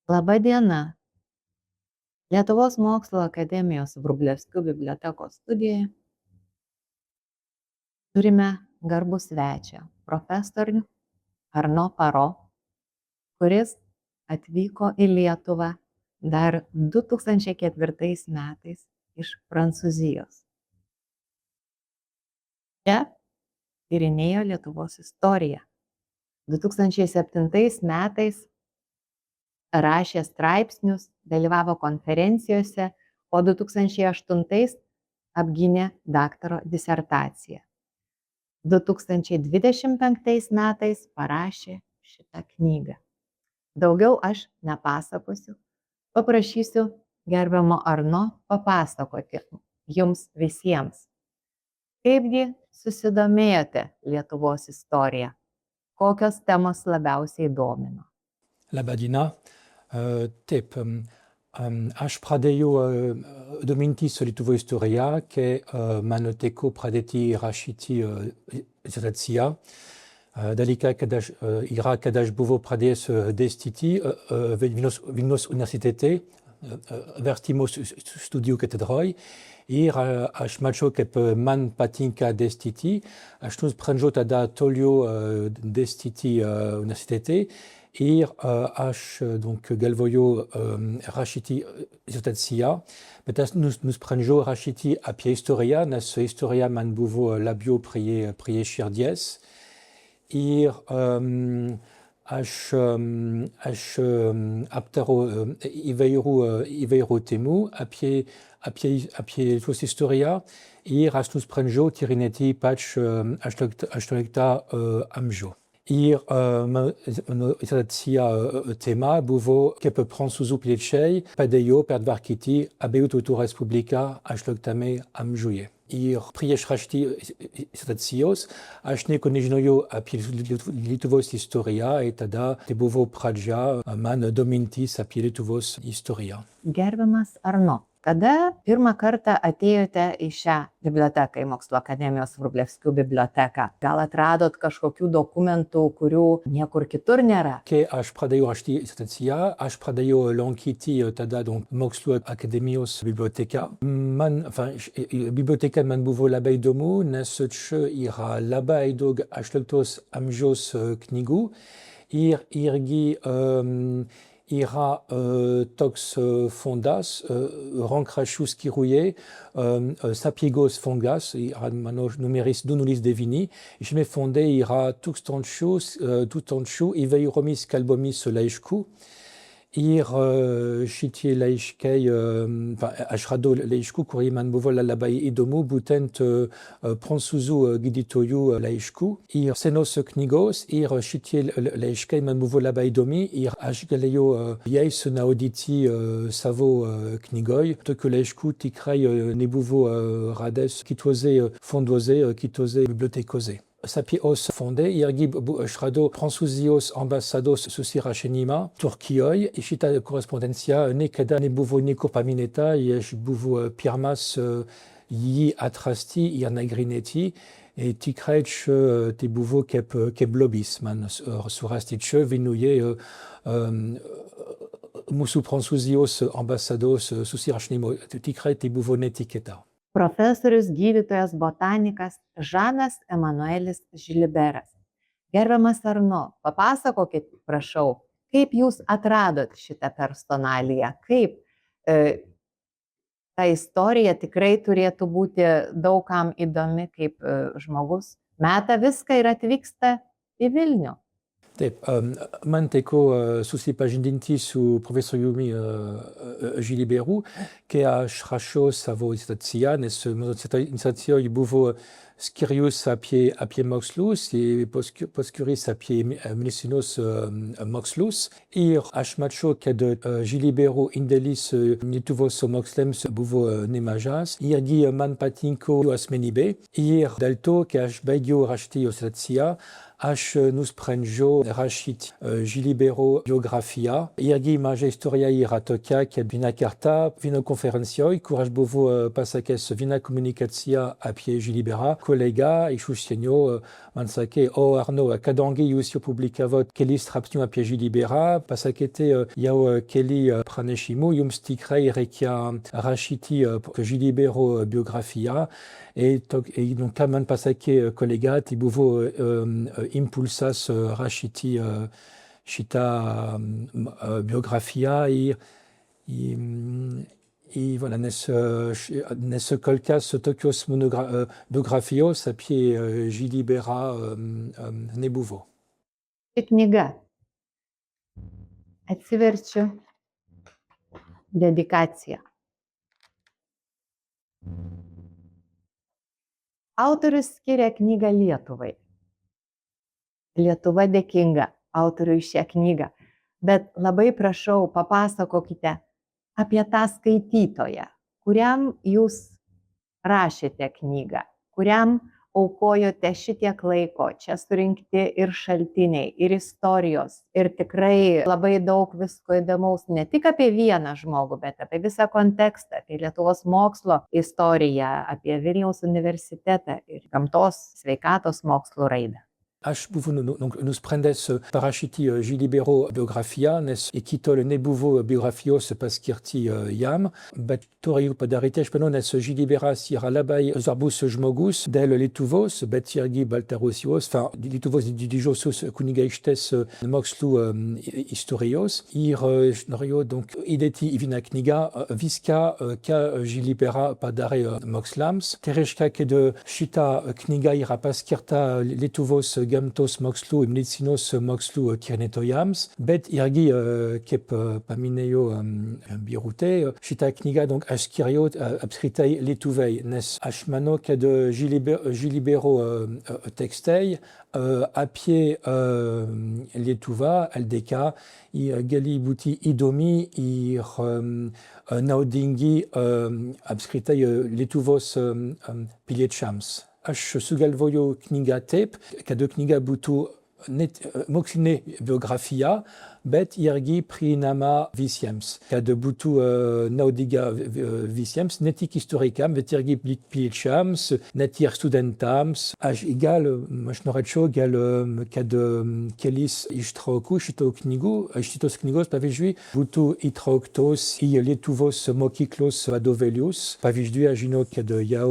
Laba diena. Lietuvos mokslo akademijos Vrublevskių bibliotekos studijoje turime garbų svečią, profesorių Arno Paro, kuris atvyko į Lietuvą dar 2004 metais iš Prancūzijos. Čia tyrinėjo Lietuvos istoriją. 2007 metais rašė straipsnius, dalyvavo konferencijose, o 2008 apgynė daktaro disertaciją. 2025 metais parašė šitą knygą. Daugiau aš nepasakosiu, paprašysiu gerbiamo Arno papasakoti jums visiems, kaipgi susidomėjote Lietuvos istorija, kokios temos labiausiai domino. Laba diena. Taip, aš pradėjau domintis Lietuvo istoriją, kai mano teko pradėti rašyti disertaciją. Dalykai, kad aš buvau pradėjęs dėstyti Vilniaus universitete, vertimo studijų katedroj, ir aš mačiau, kaip man patinka dėstyti. Aš nusprendžiau tada toliau dėstyti universitete. Ir aš galvojau rašyti disertaciją, bet aš nusprendžiau rašyti apie istoriją, nes istorija man buvo labiau prie širdies. Ir aš aptariau įvairių temų apie Lietuvos istoriją ir aš nusprendžiau tyrinėti ypač 18 amžių. Ir mano disertacija tema buvo, kaip prancūzų piliečiai padėjo pertvarkyti abiejų tautų respubliką 18 amžiuje. Ir prieš rašyti disertacijos aš nieko nežinojau apie Lietuvos istoriją ir tada tai buvo pradžia man domintis apie Lietuvos istoriją. Gerbiamas Arno, kada pirmą kartą atėjote į šią biblioteką, į Mokslo akademijos Vrublevskių biblioteką? Gal atradot kažkokių dokumentų, kurių niekur kitur nėra? Kai aš pradėjau rašyti disertaciją, aš pradėjau lankyti tada Mokslo akademijos biblioteką. Biblioteka man buvo labai įdomu, nes čia yra labai daug 18 amžiaus knygų ir irgi yra toks fondas, rankraščių skyriuje, Sapiegos fondas, mano numeris 209, šiame fonde yra tūkstančių įvairiomis kalbomis laiškų. Ir šitie laiškai, aš radau laiškų, kurie man buvo labai įdomu, būtent prancūzų gydytojų laiškų. Ir senos knygos, ir šitie laiškai man buvo labai įdomi, ir aš galėjau jais naudoti savo knygoj. Tokių laiškų tikrai nebuvo radęs kitose fonduose, kitose bibliotekose. Sapiegos fonde irgi aš radau Prancūzijos ambasados susirašinimą Turkijoj. Šita korespondencija niekada nebuvo niekur paminėta, aš buvau pirmas jį atrasti ir nagrinėti. Tikrai čia tai buvo kaip lobis man surasti čia Vilniuje mūsų Prancūzijos ambasados susirašinimo. Tikrai tai buvo netikėta. Profesorius, gydytojas, botanikas Žanas Emanuelis Žiliberas. Gerbiamas Arno, papasakokit, prašau, kaip jūs atradot šitą personaliją, kaip ta istorija tikrai turėtų būti daugam įdomi, kaip žmogus meta viską ir atvyksta į Vilnių. Taip, man teko susipažindinti su profesoriumi Žiliberu, kai aš rašiau savo disertaciją, nes mano disertacijoj buvo skyrius apie mokslus ir poskyris apie medicinos mokslus. Ir aš mačiau, kad Žiliberu indėlis Lietuvos mokslams buvo nemažas. Irgi man patinka jo asmenybė. Ir dėl to, kai aš baigiau rašyti disertaciją, aš nusprendžiau rašyti Žilibero biografiją. Irgi maža istorija yra tokia, kad vieną kartą vienoj konferencijoj, kur aš buvau pasakęs vieną komunikaciją apie Žiliberą, kolega iš užsienio man sakė, o Arno, kadangi jūs jau publikavot kelis straipsnių apie Žiliberą, pasakėte jau keli pranešimų, jums tikrai reikia rašyti Žilibero biografiją. Donc, ką man pasakė kolega, tai buvo impulsas rašyti šitą biografiją i voilà, nes kol kas tokios biografijos apie Žiliberą nebuvo. Ši knyga. Atsiverčiu. Dedikacija. Autorius skiria knygą Lietuvai. Lietuva dėkinga autoriui šią knygą, bet labai prašau, papasakokite apie tą skaitytoją, kuriam jūs rašėte knygą, kuriam aukojote šitiek laiko, čia surinkti ir šaltiniai, ir istorijos, ir tikrai labai daug visko įdomaus, ne tik apie vieną žmogų, bet apie visą kontekstą, apie Lietuvos mokslo istoriją, apie Vilniaus universitetą ir gamtos sveikatos mokslo raidą. Aš buvau nusprendęs parašyti Žilibero biografiją, nes iki tol nebuvo biografijos paskirti jam, bet turėjau padaryti, aš manau, nes Žiliberas yra labai svarbus žmogus dėl Lietuvos, bet irgi Baltarusijos, Lietuvos didžiosios kunigaikštės mokslų istorijos. Ir norėjau įdėti į vieną knygą viską, ką Žilibera padarė mokslams. Tai reiškia, kad šita knyga yra paskirta Lietuvos gamtos mokslų ir medicinos mokslų tyrinėtojams, bet irgi, kaip paminėjo Birutė, šitą knygą aš skiriu apskritai Lietuvai, nes aš manau, kad Žilibero tekstai apie Lietuvą, LDK, gali būti įdomi ir naudingi apskritai Lietuvos piliečiams. Aš sugalvojau knygą taip, kad knyga būtų mokslinė biografija, bet irgi prieinama visiems, kad būtų naudinga visiems, ne tik istorikams, bet irgi piliečiams, net ir studentams. Aš norėčiau, kad kelis ištraukų šitos knygos, pavyzdžiui, būtų įtrauktos į Lietuvos mokyklos vadovėlius. Pavyzdžiui, aš žinau, kad jau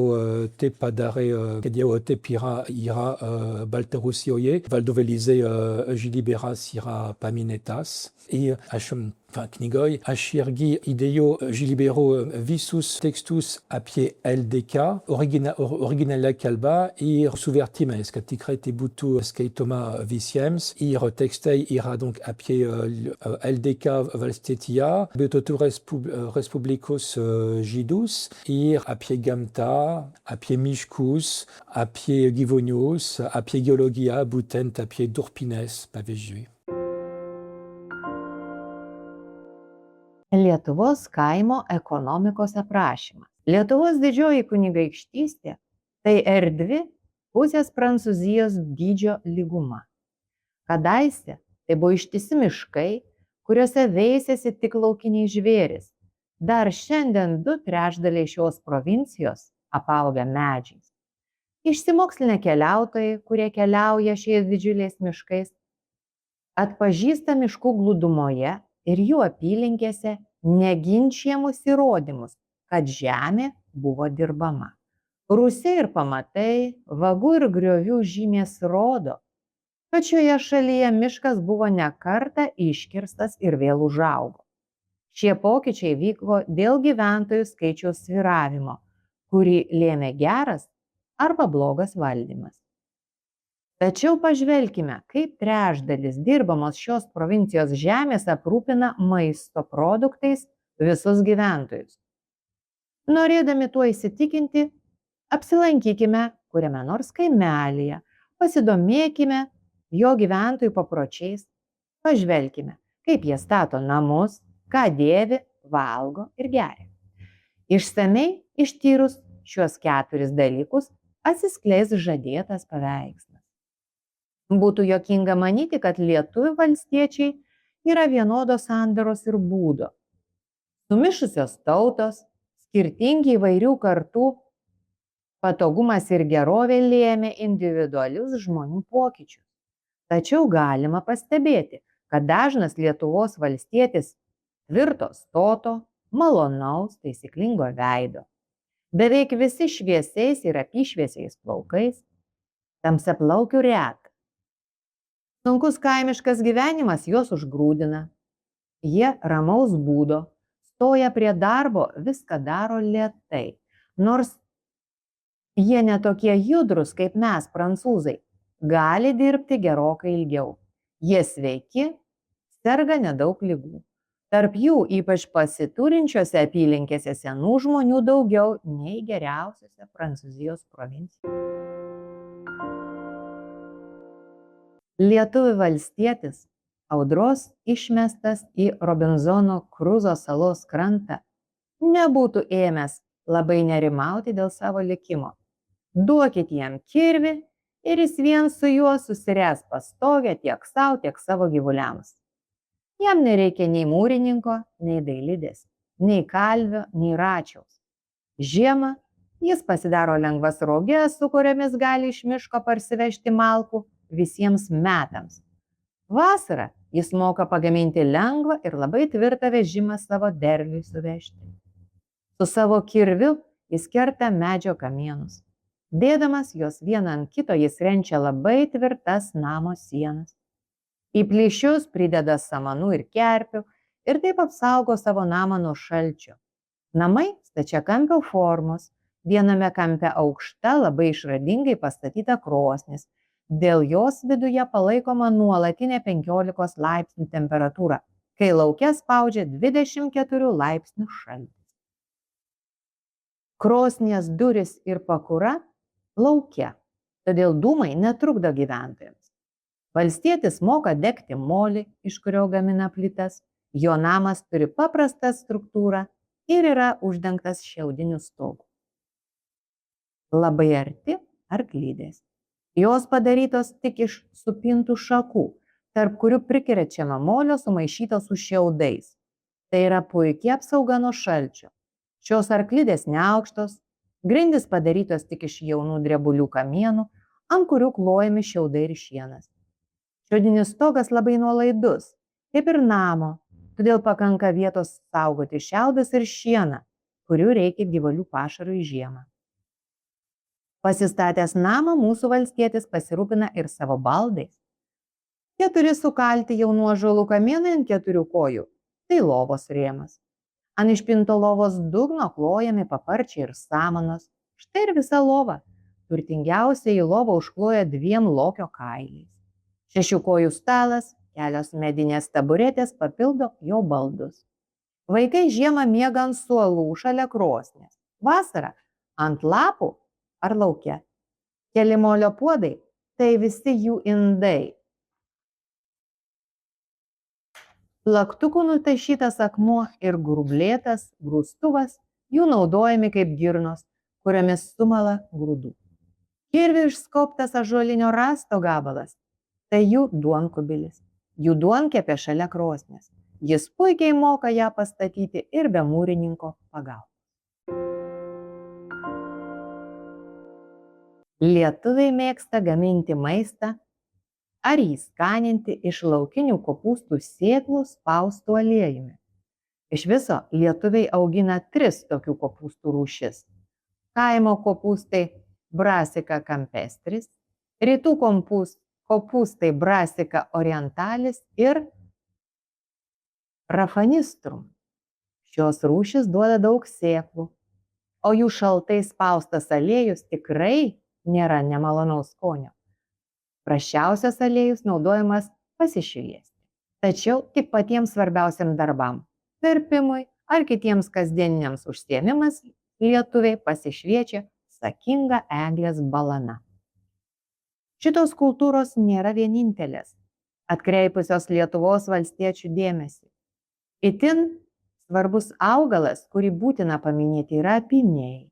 taip padarė, kad jau taip yra Baltarusijoje. Vadovėlize Žiliberas yra paminėtas. I knygoj aš irgi įdėjau Žilibero visus tekstus apie LDK, originalią kalbą ir su vertimais, kad tikrai tai būtų skaitoma visiems. Ir tekstai yra apie LDK valstietija, Tautų Respublikos žydus ir apie gamtą, apie miškus, apie gyvūnus, apie geologiją, būtent apie durpines, pavyzdžiui. Lietuvos kaimo ekonomikos aprašymas. Lietuvos didžioji kunigaikštystė – tai erdvi pusės Prancūzijos dydžio lyguma. Kadaise tai buvo ištisi miškai, kuriuose veisėsi tik laukiniai žvėrys. Dar šiandien 2/3 šios provincijos apaugę medžiais. Išsimokslinę keliautojai, kurie keliauja šiais didžiuliais miškais, atpažįsta miškų glūdumoje ir jų apylinkėse neginčiamus įrodymus, kad žemė buvo dirbama. Rūsiai ir pamatai, vagų ir griovių žymės rodo, kad šioje šalyje miškas buvo ne kartą iškirstas ir vėl užaugo. Šie pokyčiai vyko dėl gyventojų skaičiaus svyravimo, kurį lėmė geras arba blogas valdymas. Tačiau pažvelkime, kaip 1/3 dirbamos šios provincijos žemės aprūpina maisto produktais visus gyventojus. Norėdami tuo įsitikinti, apsilankykime kuriame nors kaimelyje, pasidomėkime jo gyventojų papročiais, pažvelkime, kaip jie stato namus, ką dėvi, valgo ir geria. Išsamiai ištyrus šiuos 4 dalykus atsiskleis žadėtas paveikslas. Būtų juokinga manyti, kad lietuvių valstiečiai yra vienodos sandaros ir būdo. Sumišusios tautos, skirtingi įvairių kartų, patogumas ir gerovė lėmė individualius žmonių pokyčius. Tačiau galima pastebėti, kad dažnas Lietuvos valstietis tvirto stoto, malonaus, taisyklingo veido. Beveik visi šviesiais ir apyšviesiais plaukais, tamsiaplaukių reta. Sunkus kaimiškas gyvenimas juos užgrūdina. Jie ramaus būdo, stoja prie darbo, viską daro lėtai. Nors jie netokie judrus kaip mes, prancūzai, gali dirbti gerokai ilgiau. Jie sveiki, serga nedaug ligų. Tarp jų, ypač pasiturinčiose apylinkėse, senų žmonių daugiau nei geriausiose Prancūzijos provincijose. Lietuvių valstietis, audros išmestas į Robinzono Kruzo salos krantą, nebūtų ėmęs labai nerimauti dėl savo likimo. Duokit jam kirvį ir jis vien su juo susiręs pastogę tiek savo, tiek savo gyvuliams. Jam nereikia nei mūrininko, nei dailidės, nei kalvio, nei račiaus. Žiemą jis pasidaro lengvas roges, su kuriomis gali iš miško parsivežti malkų visiems metams. Vasarą jis moka pagaminti lengvą ir labai tvirtą vežimą savo derliui suvežti. Su savo kirviu jis kerta medžio kamienus. Dėdamas juos vieną ant kito, jis renčia labai tvirtas namo sienas. Į plyšius prideda samanų ir kerpių ir taip apsaugo savo namą nuo šalčio. Namai stačiakampio formos, viename kampe aukšta, labai išradingai pastatyta krosnis. Dėl jos viduje palaikoma nuolatinė 15 laipsnių temperatūra, kai lauke spaudžia 24 laipsnių šaltis. Krosnies durys ir pakura lauke, todėl dūmai netrukdo gyventojams. Valstietis moka degti molį, iš kurio gamina plytas, jo namas turi paprastą struktūrą ir yra uždengtas šiaudiniu stogu. Labai arti arklidės. Jos padarytos tik iš supintų šakų, tarp kurių prikrečiama molio sumaišyta su šiaudais. Tai yra puikia apsauga nuo šalčio. Šios arklidės neaukštos, grindys padarytos tik iš jaunų drebulių kamienų, ant kurių klojami šiaudai ir šienas. Šiaudinis stogas labai nuolaidus, kaip ir namo, todėl pakanka vietos saugoti šiaudus ir šieną, kurių reikia gyvulių pašarui žiemą. Pasistatęs namą, mūsų valstietis pasirūpina ir savo baldais. 4 sukalti jaunų ąžuolų kamienai ant 4 kojų – tai lovos rėmas. Ant išpinto lovos dugno klojami paparčiai ir samanos. Štai ir visa lova. Turtingiausiai lovą užkloja 2 lokio kailiais. 6 kojų stalas, kelios medinės taburetės papildo jo baldus. Vaikai žiemą miega ant suolų šalia krosnės. Vasarą ant lapų ar lauke. Keli molio puodai – tai visi jų indai. Plaktukų nutašytas akmuo ir grublėtas grūstuvas jų naudojami kaip girnos, kuriomis sumala grūdų. Kirviu išskobtas ąžuolinio rąsto gabalas – tai jų duonkubilis. Jų duonkepė šalia krosnės. Jis puikiai moka ją pastatyti ir be mūrininko pagalbos. Lietuviai mėgsta gaminti maistą ar jį skaninti iš laukinių kopūstų sėklų spaustų aliejumi. Iš viso lietuviai augina 3 tokių kopūstų rūšis. Kaimo kopūstai Brassica campestris, rytų kopūstai Brassica orientalis ir Rhafanistrum. Šios rūšis duoda daug sėklų, o jų šaltai spaustas aliejus tikrai nėra nemalonaus skonio. Prasčiausias aliejus naudojamas pasišviesti, tačiau tik patiems svarbiausiam darbam – verpimui ar kitiems kasdieniniams užsiėmimams lietuviai pasišviečia sakinga eglės balana. Šitos kultūros nėra vienintelės, atkreipusios Lietuvos valstiečių dėmesį. Itin svarbus augalas, kurį būtina paminėti, yra apyniai.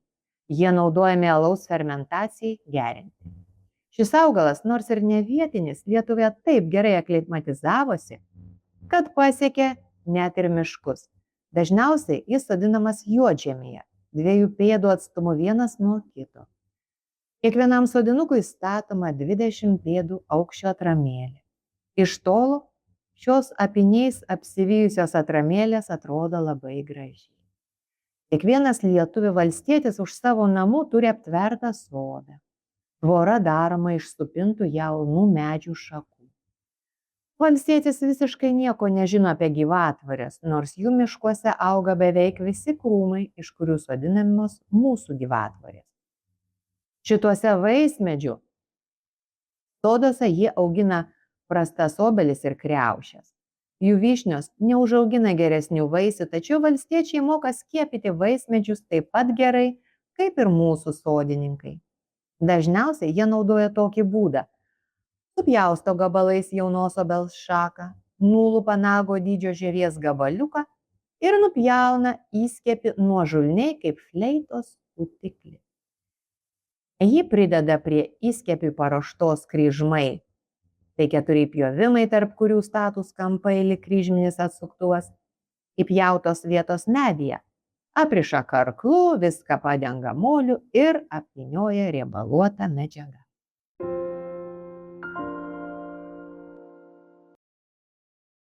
Jie naudojami alaus fermentacijai gerinti. Šis augalas, nors ir ne vietinis, Lietuvoje taip gerai aklimatizavosi, kad pasiekė net ir miškus. Dažniausiai jis sodinamas juodžemėje, 2 pėdų atstumu vienas nuo kito. Kiekvienam sodinukui statoma 20 pėdų aukščio atramėlė. Iš tolo šios apiniais apsivijusios atramėlės atrodo labai gražiai. Kiekvienas lietuvių valstietis už savo namų turi aptvertą sodą. Tvora daroma iš supintų jaunų medžių šakų. Valstietis visiškai nieko nežino apie gyvatvorės, nors jų miškuose auga beveik visi krūmai, iš kurių sodinamos mūsų gyvatvorės. Šituose vaismedžių soduose jie augina prastas obelis ir kriaušes. Jų vyšnios neužaugina geresnių vaisių, tačiau valstiečiai moka skiepyti vaismedžius taip pat gerai, kaip ir mūsų sodininkai. Dažniausiai jie naudoja tokį būdą. Supjausto gabalais jaunos obels šaką, nulupa nago dydžio žievės gabaliuką ir nupjauna įskiepį nuožulniai kaip fleitos pūtiklį. Jį prideda prie įskiepių paruoštos kryžmai. Tai 4 pjovimai, tarp kurių statūs kampai lyg kryžminis atsuktuvas, įpjautos vietos medyje, apriša karklu, viską padenga moliu ir apvynioja riebaluota medžiaga.